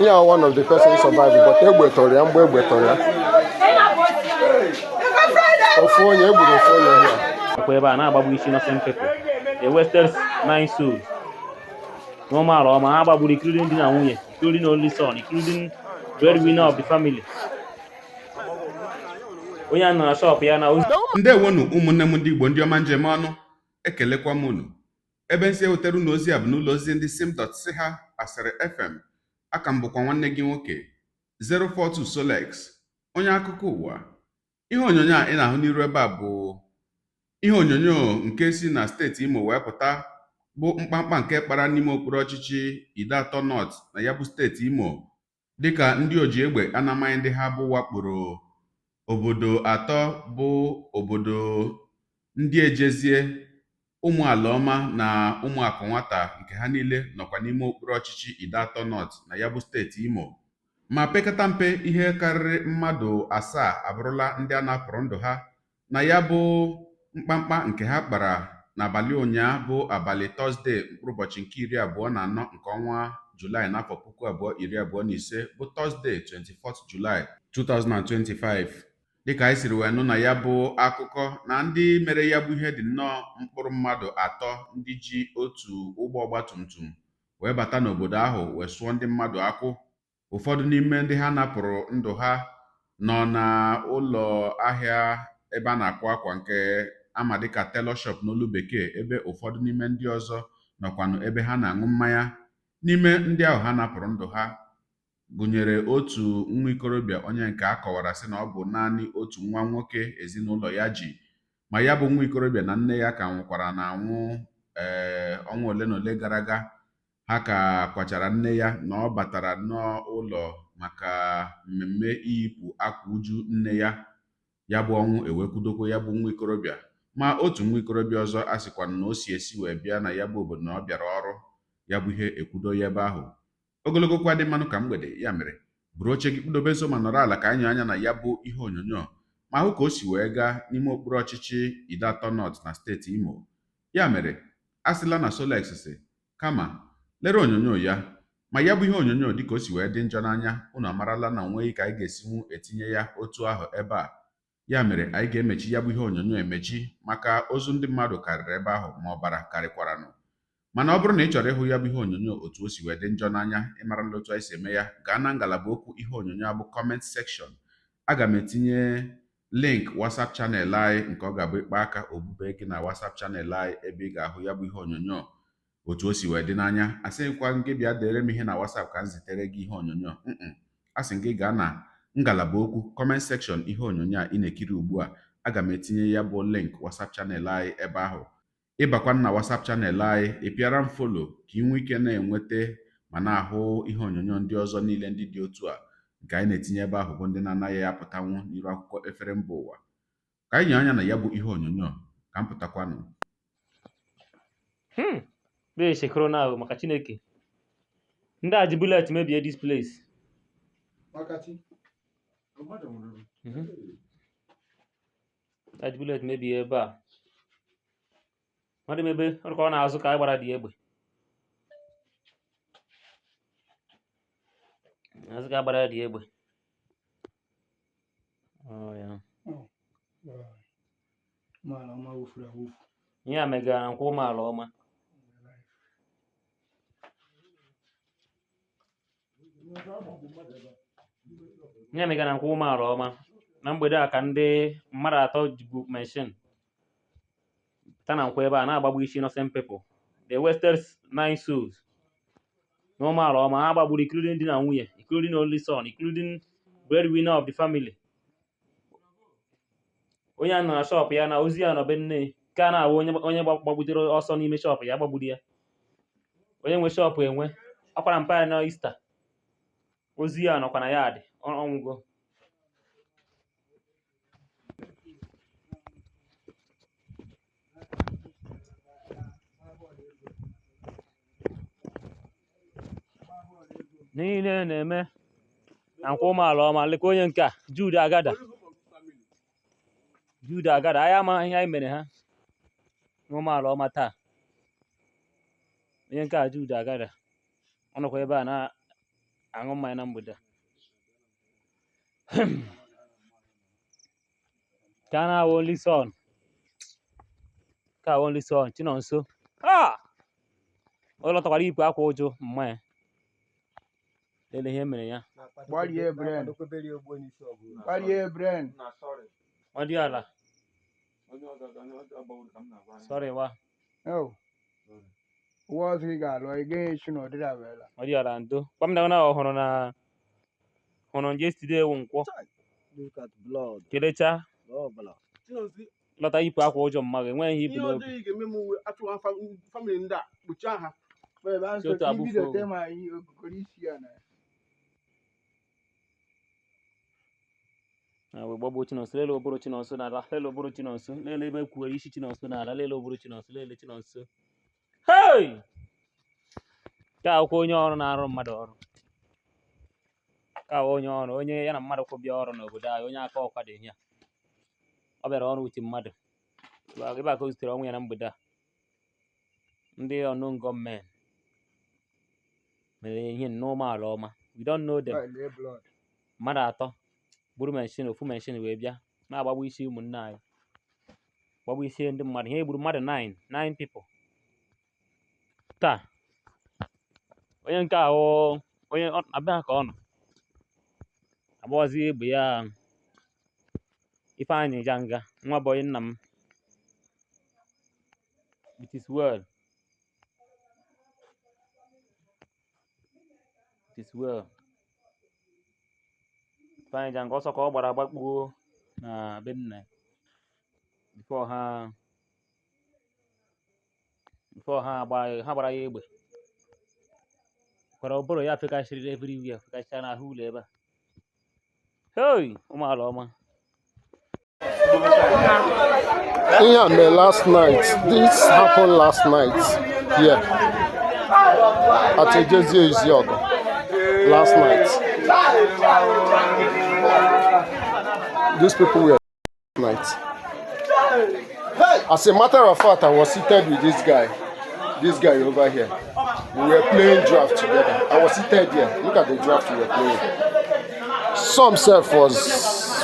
Yeah, one of the persons survived, but Egbetoria, Egbetoria. Ofonye, Ofonye here. Kwa ebe a na-agbagbu isi innocent people. They wasted 9 souls. Normal ọma ha gbagburu including di na nwunye, including only son, including breadwinner of the family. Onye nọ na shop ya na ozi. Ndewonu ụmụnne m ndị Igbo ndị ọma njem ọnụ, ekelekwa m unu. Ebe nsi ewetara unu ozi a bụ n'ụlọ ozi ndị sim.si ha Asịrị FM. Aka m bụkwa nwanne gị nwoke 042 Solex, onye akụkọ ụwa. Ihe onyonyo a ị na-ahụ n'iru ebe a bụ ihe onyonyo nke si na steeti Imo wee pụta, bụ mkpamkpa nke kpara n'ime okpuru ọchịchị Idatọ North na ya bụ steeti Imo, dịka ndị oji egbe anamaghị ndị ha bụ wakporo obodo atọ bụ obodo ndị Ejezie, Ụmụalọma na Ụmụakụ Nwata, nke ha niile nọkwa n'ime okpuru ọchịchị Idatọ North na ya bụ steeti Imo. Ma pekata mpe ihe karịrị mmadụ 7 abụrụla ndị a napụrụ ndụ ha na ya bụ mkpamkpa nke ha kpara n'abalị ụnyaahụ bụ abalị Tọzdee mkpụrụ ụbọchị nke 24 nke ọnwa Julaị n'afọ 2025 bụ Tọzdee 24 Julaị 2025. Dịka anyị siri wee nụ na ya bụ akụkọ, na ndị mere ya bụ ihe dị nnọọ mkpụrụ mmadụ 3 ndị ji otu ụgbọ ọgbatumtum wee bata n'obodo ahụ wee sụọ ndị mmadụ akwụ. Ụfọdụ n'ime ndị ha napụrụ ndụ ha nọ na ụlọ ahịa ebe a na-akwa akwa nke ama dịka tailor shop n'olu bekee, ebe ụfọdụ n'ime ndị ọzọ nọkwanụ ebe ha na-aṅụ mmanya. N'ime ndị ahụ ha napụrụ ndụ ha gụnyere otu nwa ikorobịa onye nke a kọwara sị na ọ bụ naanị otu nwa nwoke ezinụlọ ya ji, ma ya bụ nwa ikorobịa na nne ya ka nwụkwara n'anwụ ọnwa ole na ole gara aga. Ha ka kwachara nne ya na ọ batara n'ụlọ maka mmemme iyipụ akwa uju nne ya, ya bụ ọnwụ ewekwudokwa ya bụ nwa ikorobịa. Ma otu nwa ikorobịa ọzọ a sịkwa na o si esi wee bịa na ya bụ obodo na ọ bịara ọrụ, ya bụ ihe ekwudo ya ebe ahụ. Ogologo kwa dị mmanụ ka mgbede, ya mere buru oche gị kpudobe nso ma nọrọ ala ka anyị anya na ya bụ ihe onyonyo ma hụ ka o si wee gaa n'ime okpuru ọchịchị Idatọ North na steeti Imo. Ya mere a sịla na Solex si kama lere onyonyo ya, ma ya bụ ihe onyonyo dịka o si wee dị njọ n'anya, unu amarala na onweghị ka anyị ga-esinwu etinye ya otu ahụ ebe a. Ya mere anyị ga-emechi ya bụ ihe onyonyo emechi, maka ozu ndị mmadụ karịrị ebe ahụ ma ọbara karịkwaranụ. Mana ọ bụrụ na ị chọrọ ịhụ ya bụ ihe onyonyo otu o si wee dị njọ n'anya, ịmarala otu anyị si eme ya, gaa na ngalaba okwu ihe onyonyo abụ comment section. Aga m etinye link WhatsApp chanel anyị nke ọ ga-abụ ịkpa aka obube gị na WhatsApp chanel anyị, ebe ị ga-ahụ ya bụ ihe onyonyo otu o si wee dị n'anya. Asịghịkwa gị bịa dere m ihe na WhatsApp ka m zitere gị ihe onyonyo. Asị gị gaa na ngalaba okwu comment section ihe onyonyo a ị na-ekiri ugbu a. Aga m etinye ya bụ link WhatsApp chanel anyị ebe ahụ. Ịbakwa na WhatsApp chanel anyị, ị pịara m folo ka ị nwee ike na-enweta ma na-ahụ ihe onyonyo ndị ọzọ niile ndị dị otu a nke anyị na-etinye ebe ahụ, bụ ndị na-anaghị apụtanwu n'iru akwụkwọ efere mba ụwa. Ka anyị nye anya na ya bụ ihe onyonyo ka m pụtakwanụ. Shekoro na maka Chineke. Ndị a ji bullet mebie this place. A ji bullet mebie ebe a. Mmadụ mebe ọrụ ka ọ na-azụ ka anyị gbara dị egbe. Azụ ka gbara dị egbe. Ihe a megara nkwa ụmụala ọma. Ihe megara nkwa ụmụala ọma. Na mgbede a ka ndị mmadụ 3 jibu machine na nkwa ebe a na-agbagbu isi innocent people. They wasted 9 souls. N'ụmụala ọma ha gbagburu including di na nwunye, including only son, including breadwinner of the family. Onye nọ na shop ya na ozi ya nọ be nne ka na-awụ onye gbagbudere ọsọ n'ime shop ya, gbagburu ya. Onye nwe shop enwe akwara mpa na Easter, ozi ya nọkwa na yard, ọnwụgo. Niile na-eme na nkwa ụmụala ọma. Leka onye nke a, Jude Agada. Jude Agada, anyị amaghị ihe anyị mere ha n'ụmụala ọma taa. Onye nke a Jude Agada, ọ nọkwa ebe a aṅụ mmanya na mgbede ka a na-awụ only son Chinonso ụlọ tọkwara ikwe akwa ụjụ mmanya lele ihe mere ya ọ dị ala sorry wa ọ dị ala ndo kwamda na hụrụ yesterday ewu nkwọ kelecha lọta yipụ akwa ụjọ mmadụ enweghị ihe ibu n'obi otu abụfo we gbagbo Chinonso lele oboro Chinonso n'ala lele oboro Chinonso lele ebe kwuwere isi Chinonso n'ala lele oboro Chinonso lele Chinonso hey ka akwụkwọ onye ọrụ na-arụ mmadụ ọrụ ka onye ọrụ onye ya na mmadụ kwụbịa ọrụ n'obodo anyị onye aka ọkwa dị ya ọ bịara ọrụ uche mmadụ ebe a ka o zutere ọnwụ ya na mgbede a ndị unknown gọọmenti mere ihe n'ụmụala ọma we don't know them mmadụ atọ buru machine ofu machine wee bịa na-agbagbu isi ụmụnne anyị gbagbu isi ndị mmadụ ihe gburu mmadụ 9 people taa onye nke ahụ onye abịa ka ọ nọ agbawazi egbe ya Ifeanyị Janga nwa bọyị nna m it is well Ifeanyị Janga ọsọ ka ọ gbara agbakpuo na be nna ya before ha gbara ya egbe kwara ụbụrụ ya fekachiri everywhere fekachara n'ahụ ụlọ ebe a hey ụmụala ọma Yeah, man, last night. This happened last night here at Ejezi Iziogo. Last night. These people were last night. As a matter of fact, I was seated with this guy over here. We were playing draft together. I was seated here. Look at the draft we were playing. Some self was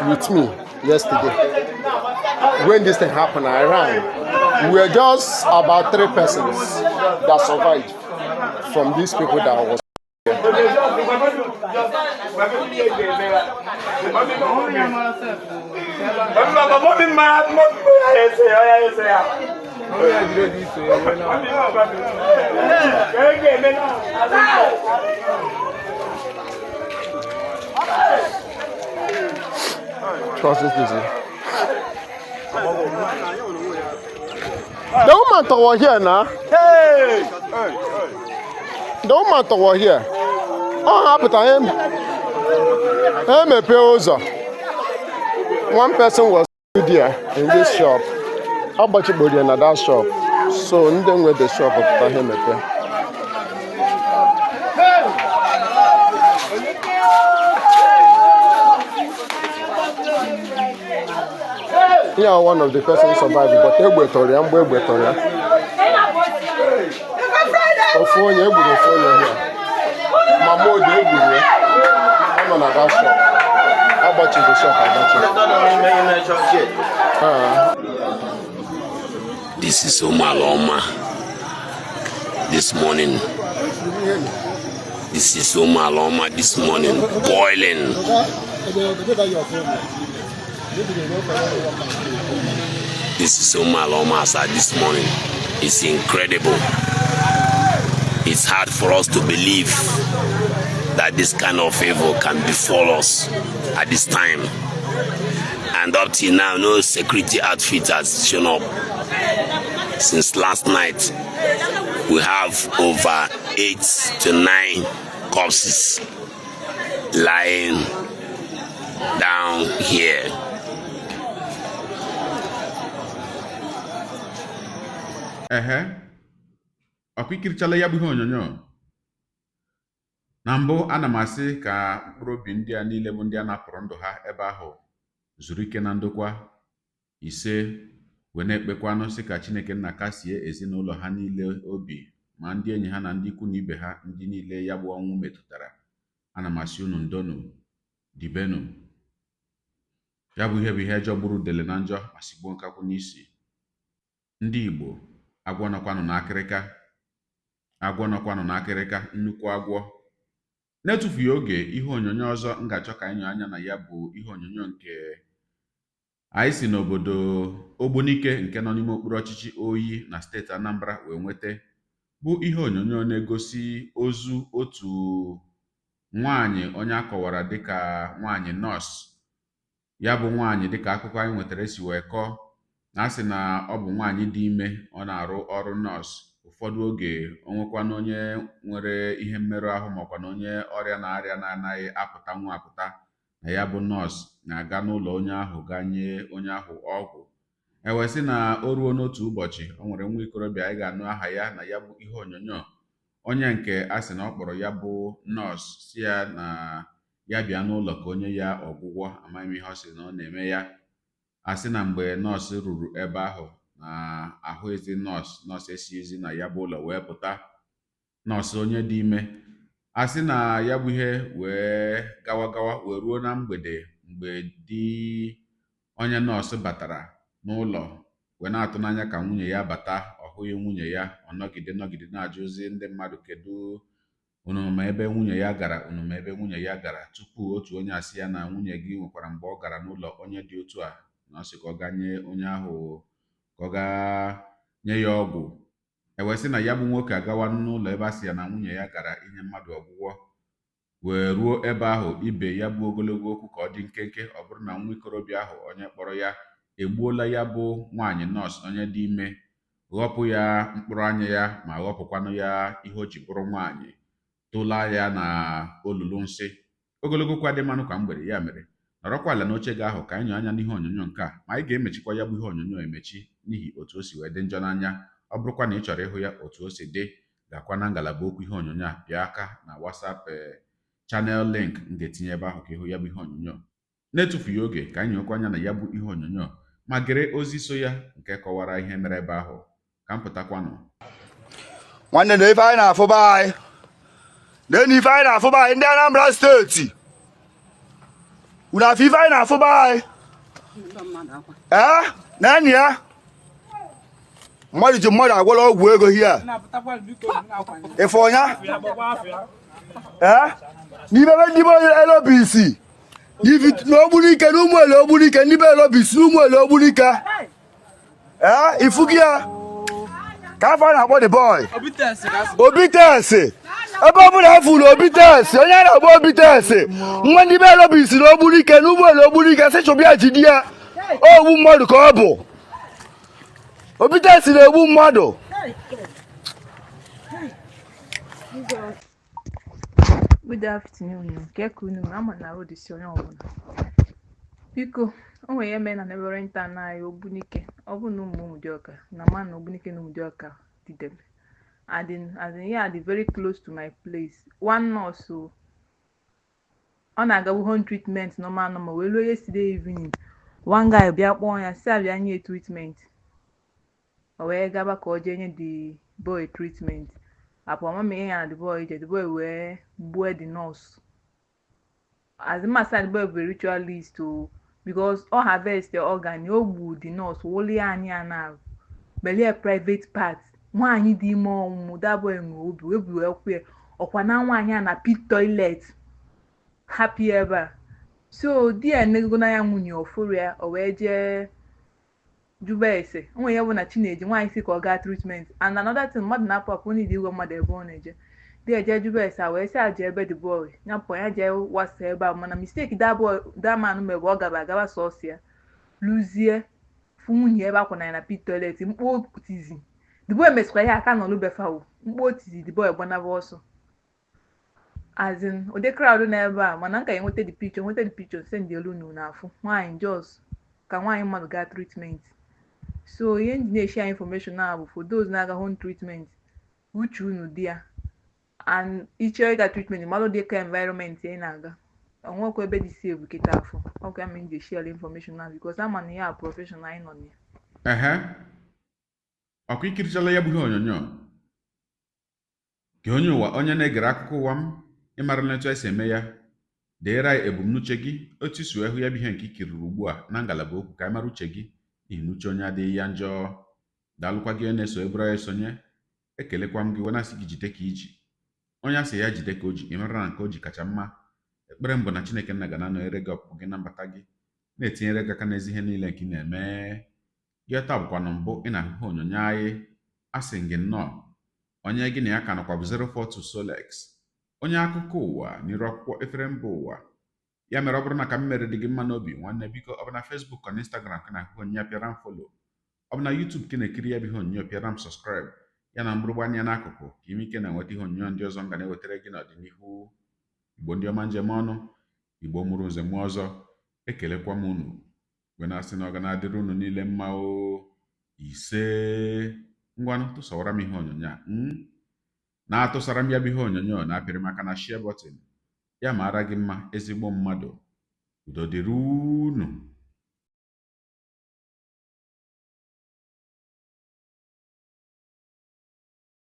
with me yesterday. When this thing happened, I ran. We were just about 3 persons that survived from these people that was Trust this easy. The woman toward here now. Hey! The woman toward here. Oh, happy to him. One person was there in this shop. How about you in that shop? So, then with the shop of him. Yeah, one of the persons survived, but Egbetoria. Ofonye here. Mamo de Egburu. I'm on that shop. How about you the shop? This is Omaloma. This morning. This is Omaloma this morning. Boiling. This is Omaloma this morning. It's incredible. It's hard for us to believe that this kind of evil can befall us at this time. And up till now, no security outfit has shown up. Since last night, we have over 8 to 9 corpses lying down here. Ọkwa ikirichala ya bụ ihe onyonyo. Na mbụ ana m asị ka mkpụrụ obi ndị a niile bụ ndị a napụrụ ndụ ha ebe ahụ zuru ike na ndokwa. 5 wee na-ekpekwanụ sị ka Chineke nna kasie ezinụlọ ha niile obi, ma ndị enyi ha na ndị ikwu na ibe ha ndị niile ya bụ ọnwụ metụtara. ana m asị unu ndonu dibenu. Ya bụ ihe bụ ihe jọgburu dele na njọ ma sigbuo nkakwụ n'isi. Ndị Igbo, agwọ nọkwanụ n'akịrịka, agwọ nọkwanụ n'akịrịka, nnukwu agwọ. N'etufughị oge, ihe onyonyo ọzọ m ga-achọ ka anyị nyoo anya na ya bụ ihe onyonyo nke anyị si n'obodo Ogbunike nke nọ n'ime okpuru ọchịchị Oyi na steeti Anambra wee nweta, bụ ihe onyonyo na-egosi ozu otu nwaanyị onye akọwara dịka nwaanyị nọọsụ. Ya bụ nwaanyị, dịka akụkọ anyị nwetara si wee kọọ, na asị na ọ bụ nwaanyị dị ime, ọ na-arụ ọrụ nọọsụ. Ụfọdụ oge o nwekwana onye nwere ihe mmerụ ahụ maọkwa na onye ọrịa na-arịa na-anaghị apụta nwa apụta, na ya bụ nọọsụ na-aga n'ụlọ onye ahụ gaa nye onye ahụ ọgwụ. Ewesị na o ruo n'otu ụbọchị, o nwere nwa ikorobịa anyị ga-anụ aha ya na ya bụ ihe onyonyo, onye nke a sị na ọ kpọrọ ya bụ nọọsụ si ya na ya bịa n'ụlọ ka onye ya ọgwụgwọ. Amaghị m ihe ọ sị na ọ na-eme ya. A sị na mgbe nọọsụ ruru ebe ahụ, na ahụ ezi nọọsụ esighịzi na ya bụ ụlọ wee pụta. Nọọsụ onye dị ime, a sị na ya bụ ihe wee gawa wee ruo na mgbede, mgbe di onye nọọsụ batara n'ụlọ wee na-atụ n'anya ka nwunye ya bata. Ọ hụghị nwunye ya, ọ nọgide na-ajụzi ndị mmadụ, kedu unu ma ebe nwunye ya gara, unu ma ebe nwunye ya gara, tupu otu onye asị ya na nwunye gị nwekwara mgbe ọ gara n'ụlọ onye dị otu a, na ọ sị ka ọ gaa nye onye ahụ, ka ọ gaa nye ya ọgwụ. Ewesị na ya bụ nwoke agawa n'ụlọ ebe a sị ya na nwunye ya gara inye mmadụ ọgwụgwọ, wee ruo ebe ahụ ibe ya bụ ogologo okwu ka ọ dị nkenke. Ọ bụrụ na nwa ikorobịa ahụ onye kpọrọ ya egbuola ya bụ nwaanyị nọọsụ onye dị ime, ghọpụ ya mkpụrụ anya ya, ma ghọpụkwanụ ya ihe o ji bụrụ nwaanyị, tụla ya na olulu nsị. Ogologo kwa dị mmanụ kwa mgbede. Ya mere, nọrọkwa ala n'oche gị ahụ ka anyị nyoo anya n'ihe onyonyo nke a, ma anyị ga-emechikwa ya bụ ihe onyonyo emechi n'ihi otu o si wee dị njọ n'anya. Ọ bụrụkwa na ị chọrọ ịhụ ya otu o si dị, gakwa na ngalaba okwu ihe onyonyo a, bịa aka na WhatsApp channel link m ga-etinye ebe ahụ ka ịhụ ya bụ ihe onyonyo. Na-etufughị oge, ka anyị nyookwa anya na ya bụ ihe onyonyo ma gere ozi so ya nke kọwara ihe mere ebe ahụ. Ka m pụtakwanụ. Nwanne na ife anyị na-afụba anyị, na-enu ife anyị na-afụba anyị ndị Anambra steeti. Unu afọ ife anyị na-afụba anyị? Na enyi ya mmadụ ji mmadụ agwọrọ ọgwụ ego hia ife ọnya n'ibe ndị be Elobisi n'Ogbunike na ụmụ ele Ogbunike, ndị be Elobisi na ụmụ ele Ogbunike. Ifu gị ya ka afọ na-akpọ the boy Obitesi. Ebe ọ bụla afụ na Obitesi, onye a na-agba Obitesi, nwa ndị be Elobisi na Ogbunike na ụmụ ele Ogbunike sị chọbịa jidi ya. Ogbu mmadụ ka ọ bụ. Obitesi na-egbu mmadụ. Good afternoon. Kekunu, ama na road isi onye ọbụla. Biko, o nwere ihe mere na nebere nta anyị Ogbunike. Ọ bụ na Ụmụdịọka na man Ogbunike na Ụmụdịọka didem. Adị very close to my place. One nurse, ọ na-agabu home treatment normal wee ruo yesterday evening. One guy bịa kpọọ ya si abịa nye treatment. O wee gaba ka o jee nye the boy treatment. Upon mama ya na the boy wee gbuo the nurse. As the master the boy be ritualist because all harvest the organ, o gbu the nurse woli anya na belie private part. Nwaanyị dị ime ọnwụ, that boy nwe obi wee kwue ọkwa na nwaanyị na pit toilet happy ever. So dia nego na ya nwunye ofuru ya, o wee jee jube ese. Onwe ya bụ na Chineji nwaanyị si ka ọ gaa treatment. And another thing, mmadụ na-apụ apụ need igwe mmadụ ebe ọ na-eje. Dia jee jube ese, wee si aje ebe the boy. Ya pụ ya jee wasa ebe a, mana mistake that man mebe ọ gaba sọọsị ya. Luzie fụ nwunye ebe akwa na pit toilet, mkpu otizi. The boy mesikwa ya aka n'ọlụ befa, mkpu otizi the boy gbanaba ọsọ. As in, ode crowd na ebe a, mana nka enwete the picture send the elu n'afọ. Nwaanyị just ka nwaanyị mmadụ gaa treatment. So ihe ndị na-share information na bụ for those na-aga home treatment, uche unu dị ya, and iche ịga treatment mmadụ dị ka environment ya na-aga. Onwekwa ebe dị save kịta afọ. Ọ ka m ji share information na because ama na ya professional anyị nọ na. Ọkụ ikirichala ya bụ ihe onyonyo ka onye ụwa, onye na-egere akụkọ ụwa m ịmarala etu esi eme ya deere anyị ebumnuche gị otu isi wee hụ ya bụ ihe nke ikiriri ugbu a na ngalaba okwu ka anyị mara uche gị n'ihi na uche onye adịghị ya njọ. Daalụkwa gị onye na-eso ebụrụ anyị esonye. Ekelekwa m gị wee na-asị gị jide ka iji onye asị ya jide ka o ji ịmara na nke o ji kacha mma. Ekpere m bụ na Chineke nna ga na-anọnyere gị ọpụpụ gị na mbata gị na-etinyere gị aka n'ezi ihe niile nke ị na-eme. Gị taa bụkwanụ mbụ ị na-ahụ onyonyo anyị, asị gị nnọọ. Onye gị na ya ka nọkwa bụ 042 Solex, onye akụkọ ụwa n'iru akwụkwọ efere mba ụwa. Ya mere ọ bụrụ na ka m mere dị gị mma n'obi nwanne, biko ọ bụ na Facebook ọ na Instagram ka na-ahụ onyinye pịara m folo, ọ bụ na YouTube ka na-ekiri ya bụ ihe onyinye pịara m sọskraịb ya na mgbụrụgba anya n'akụkụ ka ime ike na-enweta ihe onyinye ndị ọzọ m ga na-ewetara gị n'ọdịnihu. Igbo ndị ọma njem ọnụ, Igbo mụrụ nze m ọzọ, ekelekwa m unu wee na-asị na ọ ga na-adịrị unu niile mma o. Ise ngwanụ tụsawara m ihe onyonyo a na-atụsara m ya bụ ihe onyonyo na-apịrị m aka na share button. Ya mara gị mma ezigbo mmadụ. Udo dịrị unu.